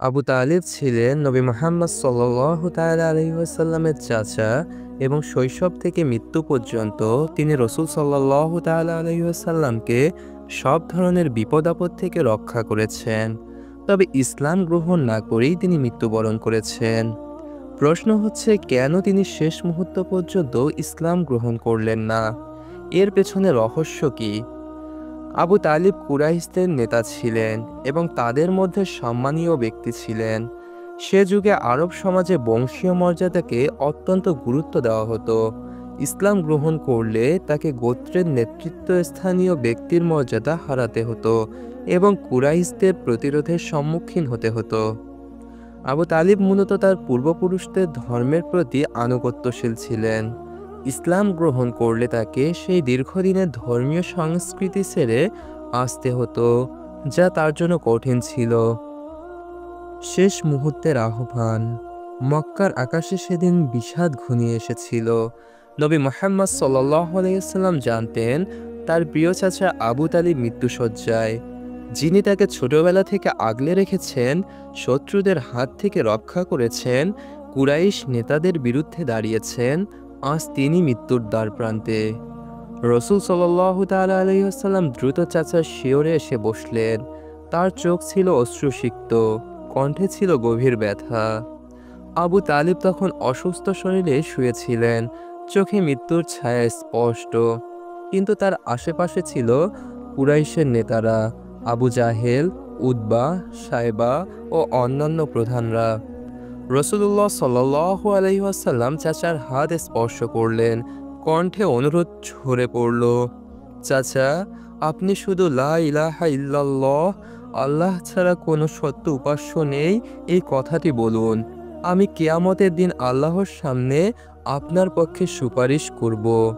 আবু তালিব ছিলেন নবী মুহাম্মদ সাল্লাল্লাহু তাআলা আলাইহি ওয়াসাল্লামের চাচা এবং শৈশব থেকে মৃত্যু পর্যন্ত তিনি রাসূল সাল্লাল্লাহু তাআলা আলাইহি ওয়াসাল্লামকে সব ধরনের বিপদ-আপদ থেকে রক্ষা করেছেন। তবে ইসলাম গ্রহণ না করেই তিনি মৃত্যুবরণ করেছেন। প্রশ্ন হচ্ছে, কেন তিনি শেষ মুহূর্ত পর্যন্ত ইসলাম গ্রহণ করলেন না? এর পেছনে রহস্য কি? আবু তালিব কুরাইশদের নেতা ছিলেন এবং তাদের মধ্যে সম্মানীয় ব্যক্তি ছিলেন। সে যুগে আরব সমাজে বংশীয় মর্যাদাকে অত্যন্ত গুরুত্ব দেওয়া হতো। ইসলাম গ্রহণ করলে তাকে গোত্রের নেতৃত্বস্থানীয় ব্যক্তির মর্যাদা হারাতে হতো এবং কুরাইশদের প্রতিরোধের সম্মুখীন হতে হতো। আবু তালিব মূলত তার পূর্বপুরুষদের ধর্মের প্রতি আনুগত্যশীল ছিলেন। ইসলাম গ্রহণ করলে তাকে সেই দীর্ঘদিনের ধর্মীয় সংস্কৃতি ছেড়ে আসতে হতো, যা তার জন্য কঠিন ছিল। শেষ মুহূর্তের আহ্বান। মক্কার আকাশে সেদিন বিষাদ ঘনিয়ে এসেছিল। নবী মুহাম্মদ সাল্লাল্লাহু আলাইহি ওয়াসাল্লাম জানতেন তার প্রিয় চাচা আবু তালিব মৃত্যুশয্যায়। যিনি তাকে ছোটবেলা থেকে আগলে রেখেছেন, শত্রুদের হাত থেকে রক্ষা করেছেন, কুরাইশ নেতাদের বিরুদ্ধে দাঁড়িয়েছেন, আজ তিনি মৃত্যুর দ্বারপ্রান্তে। রাসূল সাল্লাল্লাহু তাআলা আলাইহি ওয়াসাল্লাম দ্রুত চাচার শিয়রে এসে বসলেন। তার চোখ ছিল অশ্রুসিক্ত, কণ্ঠে ছিল গভীর ব্যথা। আবু তালিব তখন অসুস্থ শরীরে শুয়েছিলেন, চোখে মৃত্যুর ছায়া স্পষ্ট। কিন্তু তার আশেপাশে ছিল কুরাইশের নেতারা, আবু জাহেল, উতবা, সাইবা ও অন্যান্য প্রধানরা। রাসূলুল্লাহ সাল্লাল্লাহু আলাইহি ওয়াসাল্লাম চাচার হাত স্পর্শ করলেন, কণ্ঠে অনুরোধ ঝরে পড়ল, চাচা, আপনি শুধু লা ইলাহা ইল্লাল্লাহ, আল্লাহ ছাড়া কোনো সত্য উপাস্য নেই, এই কথাটি বলুন। আমি কিয়ামতের দিন আল্লাহর সামনে আপনার পক্ষে সুপারিশ করব।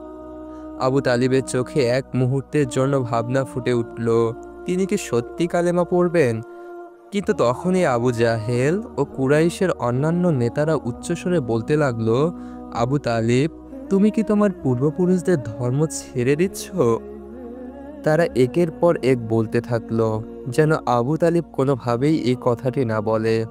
আবু তালিবের চোখে এক মুহূর্তের জন্য ভাবনা ফুটে উঠল, তিনি কি সত্যি কালেমা পড়বেন? কিন্তু তখনই আবু জাহেল ও কুরাইশের অন্যান্য নেতারা উচ্চস্বরে বলতে লাগলো, আবু তালিব, তুমি কি তোমার পূর্বপুরুষদের ধর্ম ছেড়ে দিচ্ছ? তারা একের পর এক বলতে থাকলো, যেন আবু তালিব কোনোভাবেই এই কথাটি না বলে।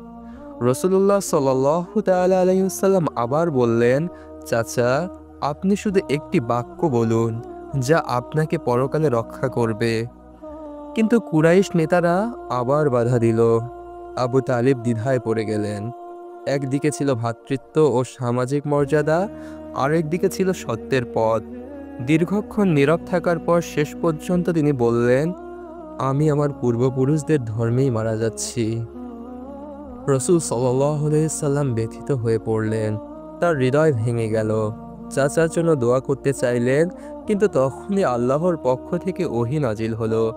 রাসূলুল্লাহ সাল্লাল্লাহু তাআলা আলাইহি ওয়াসাল্লাম আবার বললেন, চাচা, আপনি শুধু একটি বাক্য বলুন, যা আপনাকে পরকালে রক্ষা করবে। কিন্তু কুরাইশ নেতারা আবার বাধা দিল। আবু তালিব দ্বিধায় পড়ে গেলেন। একদিকে ছিল ভ্রাতৃত্ব ও সামাজিক মর্যাদা, আরেকদিকে ছিল সত্যের পথ। দীর্ঘক্ষণ নীরব থাকার পর শেষ পর্যন্ত তিনি বললেন, আমি আমার পূর্বপুরুষদের ধর্মেই মারা যাচ্ছি। রাসূল সাল্লাল্লাহু আলাইহি সাল্লাম ব্যথিত হয়ে পড়লেন। তার হৃদয় ভেঙে গেল। চাচার জন্য দোয়া করতে চাইলেন, কিন্তু তখনই আল্লাহর পক্ষ থেকে ওহী নাজিল হলো,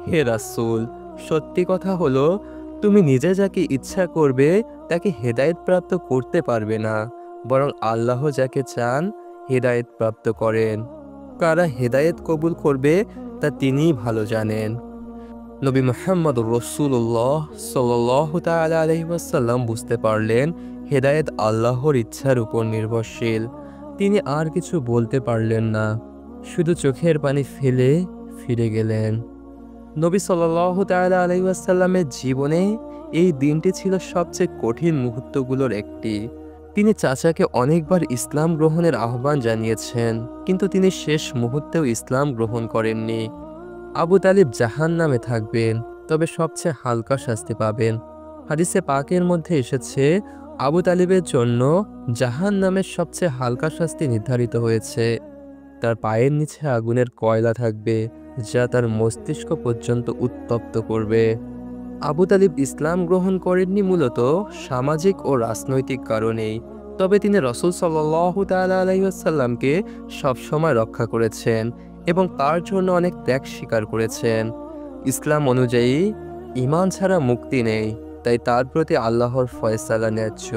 হে রাসূল, সত্যি কথা হলো, তুমি নিজে যাকে ইচ্ছা করবে তাকে হেদায়েত প্রাপ্ত করতে পারবে না, বরং আল্লাহ যাকে চান হেদায়েত প্রাপ্ত করেন। কারা হেদায়েত কবুল করবে তা তিনিই ভালো জানেন। নবী মুহাম্মদ রাসূলুল্লাহ সাল্লাল্লাহু তাআলা আলাইহি ওয়াসাল্লাম বুঝতে পারলেন হেদায়েত আল্লাহর ইচ্ছার উপর নির্ভরশীল। তিনি আর কিছু বলতে পারলেন না, শুধু চোখের পানি ফেলে ফিরে গেলেন। নবী সাল্লাল্লাহু তাআলা আলাইহি ওয়াসাল্লামের জীবনে এই দিনটি ছিল সবচেয়ে কঠিন মুহূর্তগুলোর একটি। তিনি চাচাকে অনেকবার ইসলাম গ্রহণের আহ্বান জানিয়েছেন, কিন্তু তিনি শেষ মুহূর্তেও ইসলাম গ্রহণ করেননি। আবু তালিব জাহান্নামে থাকবেন, তবে সবচেয়ে হালকা শাস্তি পাবেন। হাদিসে পাকের মধ্যে এসেছে, আবু তালিবের জন্য জাহান্নামের সবচেয়ে হালকা শাস্তি নির্ধারিত হয়েছে। তার পায়ের নিচে আগুনের কয়লা থাকবে, যা তার মস্তিষ্ক পর্যন্ত উত্তপ্ত করবে। আবু তালিব ইসলাম গ্রহণ করেননি মূলত সামাজিক ও রাজনৈতিক কারণেই, তবে তিনি রাসূল সাল্লাল্লাহু তাআলা আলাইহি ওয়াসাল্লামকে সবসময় রক্ষা করেছেন এবং তার জন্য অনেক ত্যাগ স্বীকার করেছেন। ইসলাম অনুযায়ী ঈমান ছাড়া মুক্তি নেই, তাই তার প্রতি আল্লাহর ফয়সালা ন্যায্য।